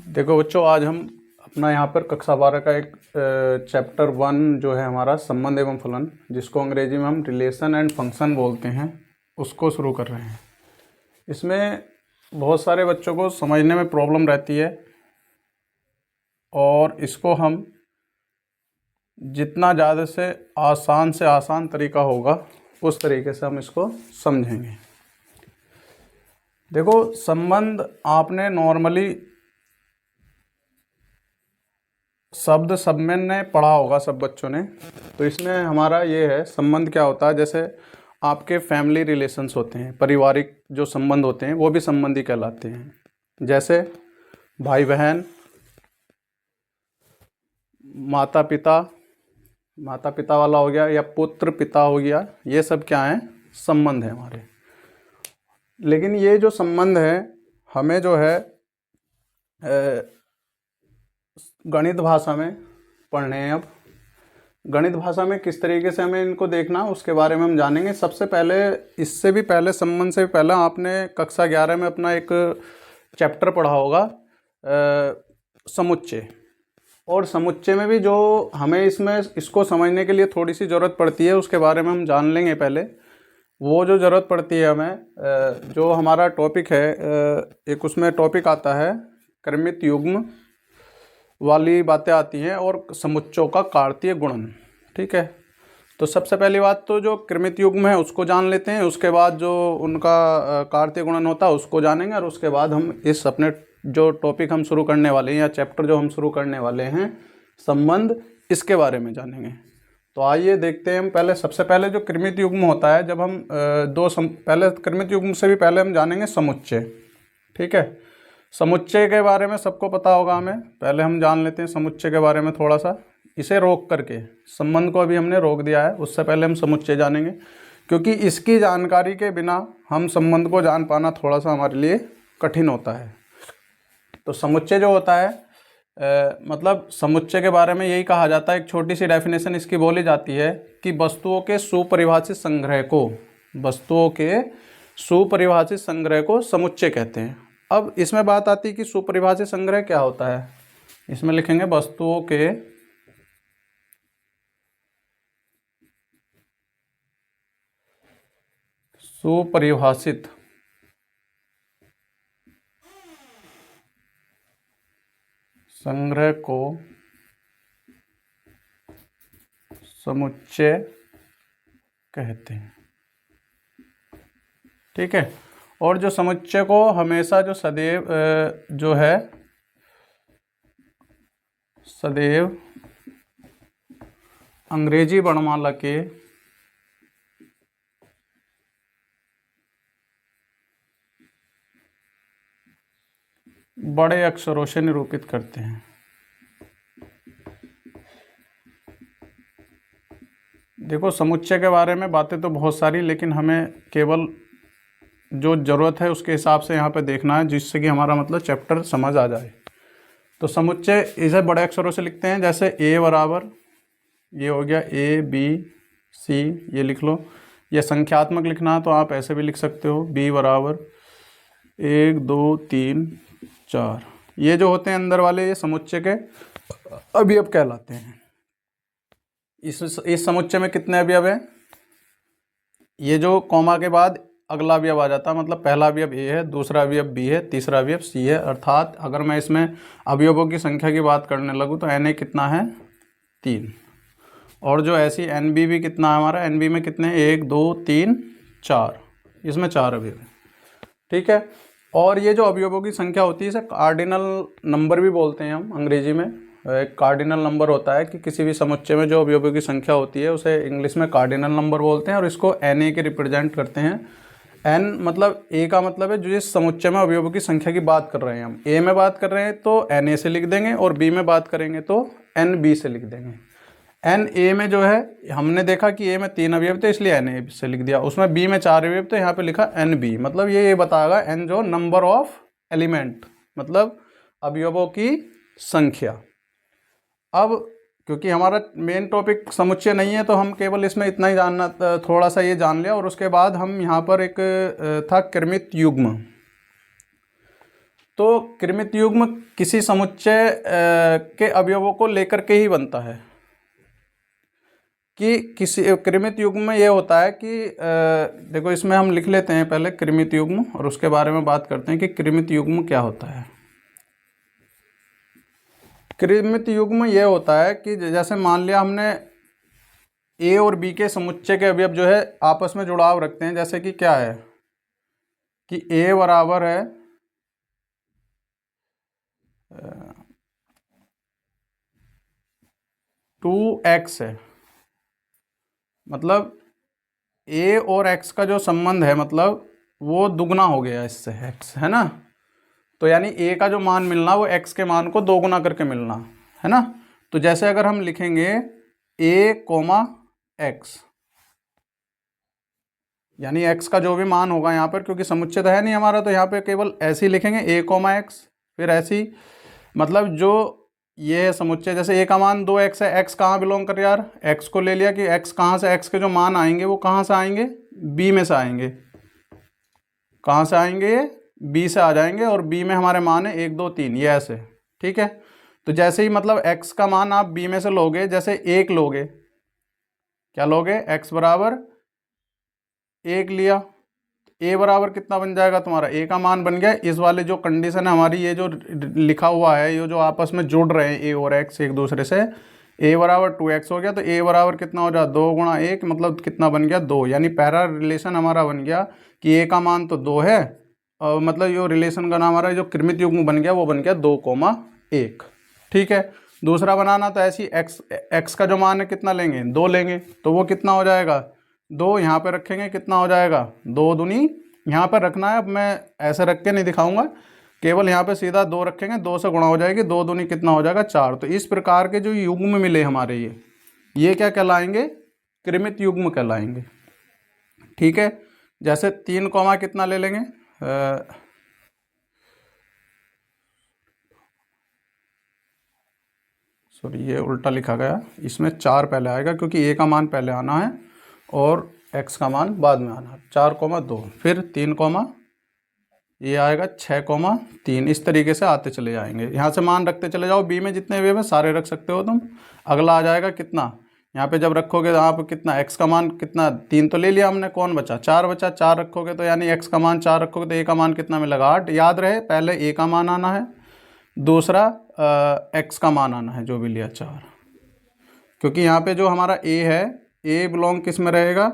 देखो बच्चों, आज हम अपना यहाँ पर कक्षा 12 का एक चैप्टर 1 जो है हमारा संबंध एवं फलन, जिसको अंग्रेजी में हम रिलेशन एंड फंक्शन बोलते हैं, उसको शुरू कर रहे हैं। इसमें बहुत सारे बच्चों को समझने में प्रॉब्लम रहती है और इसको हम जितना ज़्यादा से आसान तरीका होगा उस तरीके से हम इसको समझेंगे। देखो, संबंध आपने नॉर्मली शब्द सब में ने पढ़ा होगा, सब बच्चों ने। तो इसमें हमारा ये है, संबंध क्या होता है। जैसे आपके फैमिली रिलेशंस होते हैं, पारिवारिक जो संबंध होते हैं वो भी संबंधी कहलाते हैं। जैसे भाई बहन, माता पिता वाला हो गया, या पुत्र पिता हो गया, ये सब क्या है, संबंध है हमारे। लेकिन ये जो संबंध है हमें जो है गणित भाषा में पढ़ने हैं। अब गणित भाषा में किस तरीके से हमें इनको देखना, उसके बारे में हम जानेंगे। सबसे पहले, इससे भी पहले, संबंध से भी पहले आपने कक्षा 11 में अपना एक चैप्टर पढ़ा होगा, समुच्चय। और समुच्चय में भी जो हमें इसको समझने के लिए थोड़ी सी ज़रूरत पड़ती है, उसके बारे में हम जान लेंगे पहले। वो जो ज़रूरत पड़ती है हमें, जो हमारा टॉपिक है, एक उसमें टॉपिक आता है क्रमित युग्म वाली बातें आती हैं, और समुच्चयों का कार्तीय गुणन। ठीक है, तो सबसे पहली बात तो जो क्रमित युग्म है उसको जान लेते हैं। उसके बाद जो उनका कार्तीय गुणन होता है उसको जानेंगे, और उसके बाद हम इस अपने जो टॉपिक हम शुरू करने वाले हैं, या चैप्टर जो हम शुरू करने वाले हैं, संबंध, इसके बारे में जानेंगे। तो आइए देखते हैं हम पहले। सबसे पहले जो क्रमित युग्म होता है, जब हम पहले क्रमित युग्म से भी पहले हम जानेंगे समुच्चय। ठीक है, समुच्चय के बारे में सबको पता होगा हमें। पहले हम जान लेते हैं समुच्चय के बारे में थोड़ा सा, इसे रोक करके। संबंध को अभी हमने रोक दिया है, उससे पहले हम समुच्चय जानेंगे, क्योंकि इसकी जानकारी के बिना हम संबंध को जान पाना थोड़ा सा हमारे लिए कठिन होता है। तो समुच्चय जो होता है, मतलब समुच्चय के बारे में यही कहा जाता है, एक छोटी सी डेफिनेशन इसकी बोली जाती है कि वस्तुओं के सुपरिभाषित संग्रह को समुच्चय कहते हैं। अब इसमें बात आती है कि सुपरिभाषित संग्रह क्या होता है। इसमें लिखेंगे वस्तुओं के सुपरिभाषित संग्रह को समुच्चय कहते हैं। ठीक है, और जो समुच्चय को हमेशा जो सदैव अंग्रेजी वर्णमाला के बड़े अक्षरों से निरूपित करते हैं। देखो, समुच्चय के बारे में बातें तो बहुत सारी, लेकिन हमें केवल जो ज़रूरत है उसके हिसाब से यहाँ पे देखना है, जिससे कि हमारा मतलब चैप्टर समझ आ जाए। तो समुच्चय इसे बड़े अक्षरों से लिखते हैं। जैसे ए बराबर, ये हो गया ABC, ये लिख लो। ये संख्यात्मक लिखना है तो आप ऐसे भी लिख सकते हो, B बराबर 1 2 3 4। ये जो होते हैं अंदर वाले, ये समुच्चय के अवयव कहलाते हैं। इस समुच्चय में कितने अवयव हैं? ये जो कॉमा के बाद अगला अवयव आ जाता है, मतलब पहला अवयव A है, दूसरा अवयव B है, तीसरा अवयव C है। अर्थात अगर मैं इसमें अवयवों की संख्या की बात करने लगूँ तो Na कितना है? 3। और जो ऐसी NB भी कितना है हमारा? NB में कितने? 1 2 3 4, इसमें 4 अवयव है। ठीक है, और ये जो अवयवों की संख्या होती है इसे कार्डिनल नंबर भी बोलते हैं हम अंग्रेजी में। एक कार्डिनल नंबर होता है कि किसी भी समुच्चय में जो अवयवों की संख्या होती है उसे इंग्लिश में कार्डिनल नंबर बोलते हैं, और इसको Na के रिप्रेजेंट करते हैं। N मतलब A का मतलब है जो जिस समुच्चय में अवयवों की संख्या की बात कर रहे हैं हम। A में बात कर रहे हैं तो Na से लिख देंगे, और B में बात करेंगे तो NB से लिख देंगे। Na में जो है, हमने देखा कि A में 3 अवयव थे इसलिए Na से लिख दिया। उसमें B में 4 अवयव थे, यहाँ पे लिखा NB। मतलब ये बताएगा N जो नंबर ऑफ एलिमेंट, मतलब अवयवों की संख्या। अब क्योंकि हमारा मेन टॉपिक समुच्चय नहीं है, तो हम केवल इसमें इतना ही जानना, थोड़ा सा ये जान लिया। और उसके बाद हम यहाँ पर एक था क्रमित युग्म। तो कृमित युग्म किसी समुच्चय के अवयवों को लेकर के ही बनता है। कि किसी कृमित युग्म में ये होता है कि देखो इसमें हम लिख लेते हैं पहले कृमित युग्म और उसके बारे में बात करते हैं कि कृमित युग्म क्या होता है। कृमित युग्म ये होता है कि जैसे मान लिया हमने ए और बी के समुच्चय के अवयव जो है आपस में जुड़ाव रखते हैं, जैसे कि क्या है कि ए बराबर है 2x है, मतलब a और x का जो संबंध है मतलब वो दुगना हो गया इससे, x है ना। तो यानी a का जो मान मिलना वो x के मान को दोगुना करके मिलना है ना। तो जैसे अगर हम लिखेंगे a, x, यानी x का जो भी मान होगा यहाँ पर, क्योंकि समुच्चय तो है नहीं हमारा, तो यहाँ पे केवल ऐसे ही लिखेंगे a, x, फिर ऐसी मतलब जो ये है समुच्चय, जैसे a का मान 2x है, x कहाँ बिलोंग कर यार, x को ले लिया कि x कहाँ से, x के जो मान आएंगे वो कहाँ से आएंगे, b में से आएंगे। कहाँ से आएंगे ये, b से आ जाएंगे, और b में हमारे मान है 1 2 3, ये ऐसे, ठीक है। तो जैसे ही मतलब x का मान आप b में से लोगे, जैसे 1 लोगे, क्या लोगे, x बराबर 1 लिया, a बराबर कितना बन जाएगा तुम्हारा, a का मान बन गया। इस वाले जो कंडीशन है हमारी, ये जो लिखा हुआ है, ये जो आपस में जुड़ रहे हैं a और x एक दूसरे से, a बराबर 2x हो गया, तो a बराबर कितना हो जाए 2 गुणा 1, मतलब कितना बन गया 2। यानी पहला रिलेशन हमारा बन गया कि a का मान तो 2 है, और मतलब जो रिलेशन का नाम हमारा जो कृमित युग्म बन गया वो बन गया 2,1, ठीक है। दूसरा बनाना तो ऐसी x का जो मान है कितना लेंगे, 2 लेंगे, तो वो कितना हो जाएगा 2, यहाँ पे रखेंगे कितना हो जाएगा 2 दूनी, यहाँ पर रखना है, अब मैं ऐसे रख के नहीं दिखाऊंगा, केवल यहाँ पे सीधा 2 रखेंगे, 2 से गुणा हो जाएगी, 2 दूनी कितना हो जाएगा 4। तो इस प्रकार के जो युग्म मिले हमारे ये क्या कहलाएंगे, कृमित युग्म कहलाएंगे, ठीक है। जैसे 3 कॉमा कितना ले लेंगे, सॉरी ये उल्टा लिखा गया, इसमें 4 पहले आएगा क्योंकि a का मान पहले आना है और x का मान बाद में आना है। 4,2, फिर 3, ये आएगा 6,3, इस तरीके से आते चले जाएंगे। यहाँ से मान रखते चले जाओ, b में जितने वे में सारे रख सकते हो तुम। अगला आ जाएगा कितना, यहाँ पे जब रखोगे तो आप कितना, x का मान कितना 3 तो ले लिया हमने, कौन बचा 4 बचा, 4 रखोगे तो यानी x का मान 4 रखोगे तो a का मान कितना मिलेगा 8। याद रहे पहले a का मान आना है, दूसरा x का मान आना है जो भी लिया 4, क्योंकि यहाँ पे जो हमारा a है, a बिलोंग किस में रहेगा,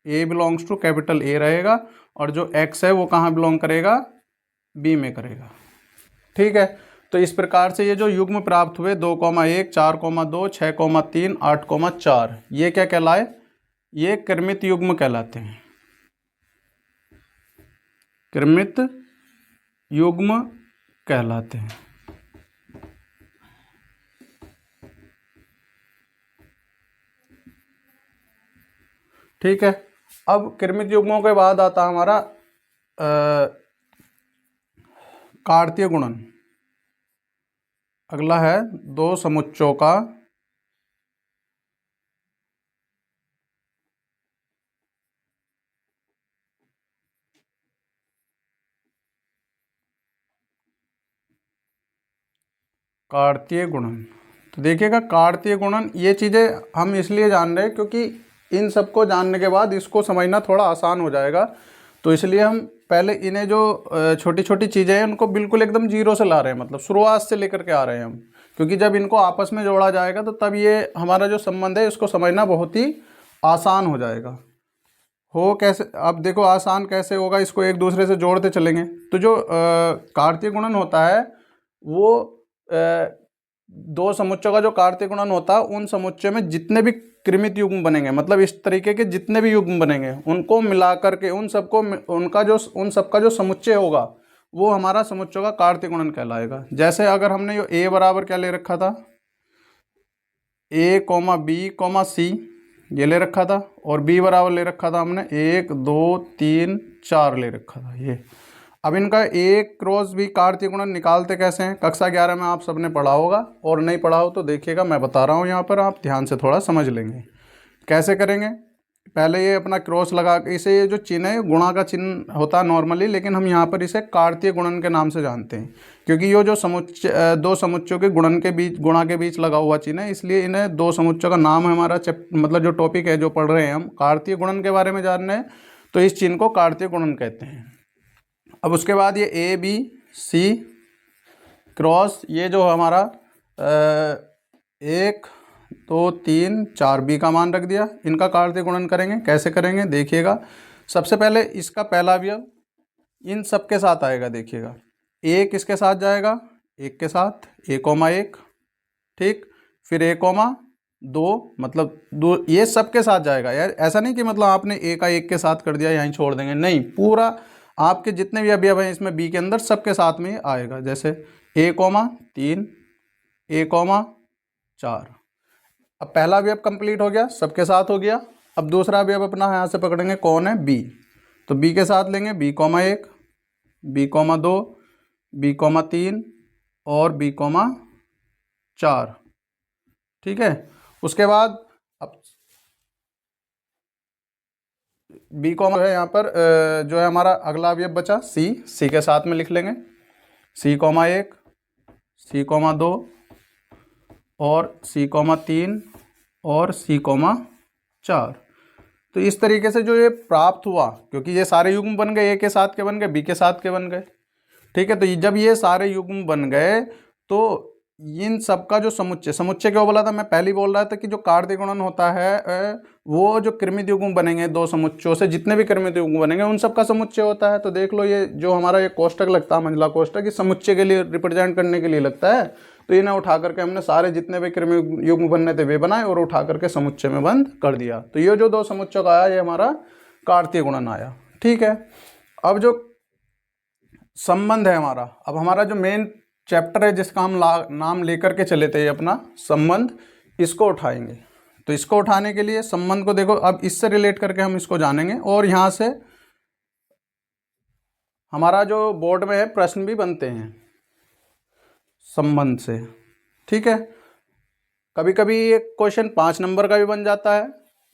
a belongs to capital A रहेगा, और जो x है वो कहाँ बिलोंग करेगा, b में करेगा, ठीक है। तो इस प्रकार से ये जो युग्म प्राप्त हुए 2,1, 4,2, 6,3, 8,4, ये क्या कहलाए, ये कृमित युग्म कहलाते हैं, कृमित युग्म कहलाते हैं, ठीक है। अब कृमित युग्मों के बाद आता हमारा कार्तीय गुणन। अगला है दो समुच्चयों का कार्तीय गुणन। तो देखिएगा कार्तीय गुणन, ये चीज़ें हम इसलिए जान रहे हैं क्योंकि इन सबको जानने के बाद इसको समझना थोड़ा आसान हो जाएगा। तो इसलिए हम पहले इन्हें जो छोटी छोटी चीज़ें हैं उनको बिल्कुल एकदम जीरो से ला रहे हैं, मतलब शुरुआत से लेकर के आ रहे हैं हम, क्योंकि जब इनको आपस में जोड़ा जाएगा तो तब ये हमारा जो संबंध है इसको समझना बहुत ही आसान हो जाएगा। हो कैसे, अब देखो आसान कैसे होगा, इसको एक दूसरे से जोड़ते चलेंगे। तो जो कार्तीय गुणन होता है वो दो समुच्चयों का जो कार्तीय गुणन होता है, उन समुच्चय में जितने भी कृमित युग्म बनेंगे, मतलब इस तरीके के जितने भी युग्म बनेंगे उनको मिलाकर के उन सबका जो समुच्चय होगा वो हमारा समुच्चयों का कार्तीय गुणन कहलाएगा। जैसे अगर हमने ये ए बराबर क्या ले रखा था, a, b, c ये ले रखा था, और b बराबर ले रखा था हमने 1 2 3 4 ले रखा था ये। अब इनका एक क्रॉस भी कार्तीय गुणन निकालते कैसे हैं, कक्षा 11 में आप सबने पढ़ा होगा, और नहीं पढ़ा हो तो देखिएगा मैं बता रहा हूँ यहाँ पर, आप ध्यान से थोड़ा समझ लेंगे। कैसे करेंगे, पहले ये अपना क्रॉस लगा के इसे, ये जो चिन्ह है गुणा का चिन्ह होता है नॉर्मली, लेकिन हम यहाँ पर इसे कार्तीय गुणन के नाम से जानते हैं, क्योंकि ये जो समुच्चय दो समुच्चयों के गुणन के बीच, गुणा के बीच लगा हुआ चिन्ह है, इसलिए इन्हें दो समुच्चयों का नाम है हमारा मतलब जो टॉपिक है जो पढ़ रहे हैं हम कार्तीय गुणन के बारे में जान रहे हैं, तो इस चिन्ह को कार्तीय गुणन कहते हैं। अब उसके बाद ये ए बी सी क्रॉस, ये जो हमारा 1 2 3 4 बी का मान रख दिया, इनका कार्तीय गुणन करेंगे। कैसे करेंगे देखिएगा। सबसे पहले इसका पहला अवयव इन सब के साथ आएगा, देखिएगा 1 इसके साथ जाएगा, 1 के साथ a, 1 ठीक, फिर a, 2 मतलब 2, ये सब के साथ जाएगा यार। ऐसा नहीं कि मतलब आपने a का 1 के साथ कर दिया यहीं छोड़ देंगे, नहीं, पूरा आपके जितने भी अवयव हैं इसमें b के अंदर सबके साथ में आएगा। जैसे a, 3 a, 4। अब पहला अवयव कंप्लीट हो गया, सबके साथ हो गया। अब दूसरा अवयव अपना यहाँ से पकड़ेंगे, कौन है b, तो b के साथ लेंगे b, 1 b, 2 b, 3 और b, 4 ठीक है। उसके बाद अब b जो है यहाँ पर जो है हमारा अगला अवयव बचा c के साथ में लिख लेंगे c, 1 c, 2 और c, 3 और c, 4। तो इस तरीके से जो ये प्राप्त हुआ, क्योंकि ये सारे युग्म बन गए, a के साथ के बन गए, b के साथ के बन गए, ठीक है। तो जब ये सारे युग्म बन गए तो इन सब का जो समुच्चय क्यों बोला था मैं पहले ही बोल रहा था कि जो कार्तीय गुणन होता है वो जो कृमित युग्म बनेंगे दो समुच्चयों से, जितने भी कृमित युग्म बनेंगे उन सब का समुच्चय होता है। तो देख लो ये जो हमारा ये कोष्टक लगता है, मंझला कोष्टक, ये समुच्चय के लिए रिप्रेजेंट करने के लिए लगता है। तो इन्हें उठा करके हमने सारे जितने भी कृमि युग्म बनने थे वे बनाए और उठा करके समुच्चय में बंद कर दिया। तो ये जो दो समुच्चय का आया ये हमारा कार्तीय गुणन आया, ठीक है। अब जो संबंध है हमारा, अब हमारा जो मेन चैप्टर है जिसका हम नाम लेकर के चले थे अपना संबंध, इसको उठाएंगे। तो इसको उठाने के लिए संबंध को देखो, अब इससे रिलेट करके हम इसको जानेंगे और यहाँ से हमारा जो बोर्ड में है प्रश्न भी बनते हैं संबंध से, ठीक है। कभी कभी एक क्वेश्चन 5 नंबर का भी बन जाता है,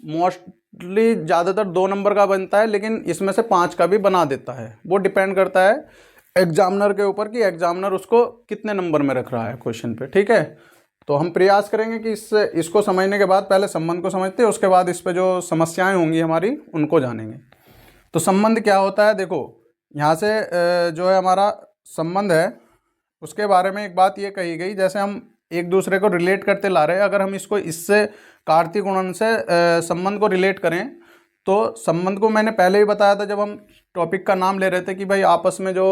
मोस्टली ज़्यादातर 2 नंबर का बनता है, लेकिन इसमें से 5 का भी बना देता है। वो डिपेंड करता है एग्जामिनर के ऊपर कि एग्जामिनर उसको कितने नंबर में रख रहा है क्वेश्चन पे, ठीक है। तो हम प्रयास करेंगे कि इसको समझने के बाद पहले संबंध को समझते हैं, उसके बाद इस पे जो समस्याएं होंगी हमारी उनको जानेंगे। तो संबंध क्या होता है, देखो यहाँ से जो है हमारा संबंध है उसके बारे में एक बात ये कही गई, जैसे हम एक दूसरे को रिलेट करते ला रहे हैं, अगर हम इसको इससे कार्तीय गुणन से संबंध को रिलेट करें तो संबंध को मैंने पहले ही बताया था जब हम टॉपिक का नाम ले रहे थे कि भाई आपस में जो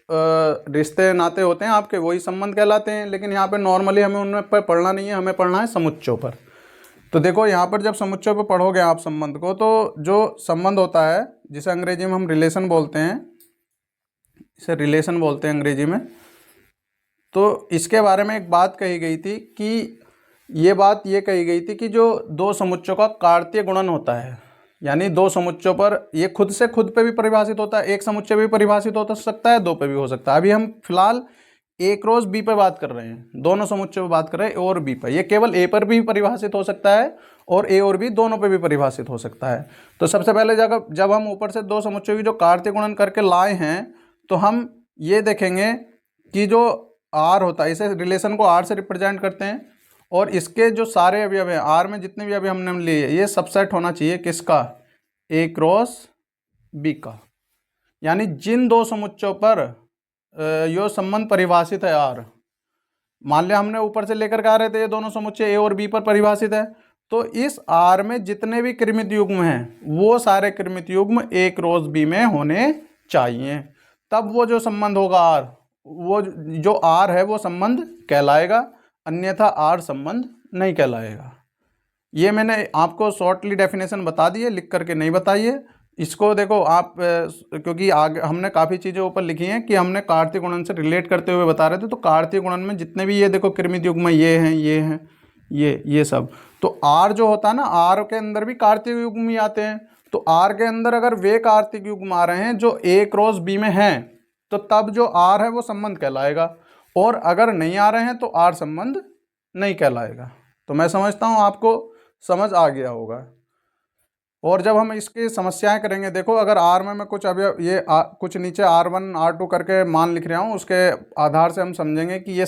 रिश्ते नाते होते हैं आपके वही संबंध कहलाते हैं। लेकिन यहाँ पे नॉर्मली हमें उनमें पर पढ़ना नहीं है, हमें पढ़ना है समुच्चयों पर। तो देखो यहाँ पर जब समुच्चयों पर पढ़ोगे आप संबंध को, तो जो संबंध होता है जिसे अंग्रेजी में हम रिलेशन बोलते हैं, इसे रिलेशन बोलते हैं अंग्रेजी में। तो इसके बारे में एक बात कही गई थी कि ये बात ये कही गई थी कि जो दो समुच्चयों का कार्तीय गुणन होता है, यानी दो समुच्चयों पर ये खुद से खुद पे भी परिभाषित होता है, एक समुच्चय भी परिभाषित हो सकता है, दो पे भी हो सकता है। अभी हम फिलहाल ए क्रॉस बी पे बात कर रहे हैं, दोनों समुच्चय पे बात कर रहे हैं, ए और बी पर। ये केवल ए पर भी परिभाषित हो सकता है और ए और बी दोनों पे भी परिभाषित हो सकता है। तो सबसे पहले जब हम ऊपर से दो समुच्चयों की जो कार्तीय गुणन करके लाए हैं तो हम ये देखेंगे कि जो आर होता है, इसे रिलेशन को आर से रिप्रेजेंट करते हैं और इसके जो सारे अवयव हैं आर में जितने भी अवयव हमने लिए ये सबसेट होना चाहिए किसका, ए क्रॉस बी का। यानी जिन दो समुच्चयों पर यो संबंध परिभाषित है आर, मान लिया हमने ऊपर से लेकर के आ रहे थे ये दोनों समुच्चय ए और बी पर परिभाषित है, तो इस आर में जितने भी कृमित युग्म हैं वो सारे कृमित युग्म ए क्रॉस बी में होने चाहिए, तब वो जो संबंध होगा आर, वो जो आर है वो संबंध कहलाएगा, अन्यथा आर संबंध नहीं कहलाएगा। ये मैंने आपको शॉर्टली डेफिनेशन बता दी है, लिख करके नहीं बताइए इसको। देखो आप क्योंकि आगे हमने काफ़ी चीज़ें ऊपर लिखी हैं कि हमने कार्तीय गुणन से रिलेट करते हुए बता रहे थे। तो कार्तीय गुणन में जितने भी ये देखो कृमित युग्म ये हैं, ये हैं, ये सब, तो आर जो होता है ना, आर के अंदर भी कार्तीय युग्म ही आते हैं। तो आर के अंदर अगर वे कार्तीय युग्म आ रहे हैं जो ए क्रॉस बी में हैं तो तब जो आर है वो संबंध कहलाएगा, और अगर नहीं आ रहे हैं तो आर संबंध नहीं कहलाएगा। तो मैं समझता हूँ आपको समझ आ गया होगा। और जब हम इसकी समस्याएं करेंगे, देखो अगर आर में मैं कुछ अभी ये कुछ नीचे R1 R2 करके मान लिख रहा हूँ, उसके आधार से हम समझेंगे कि ये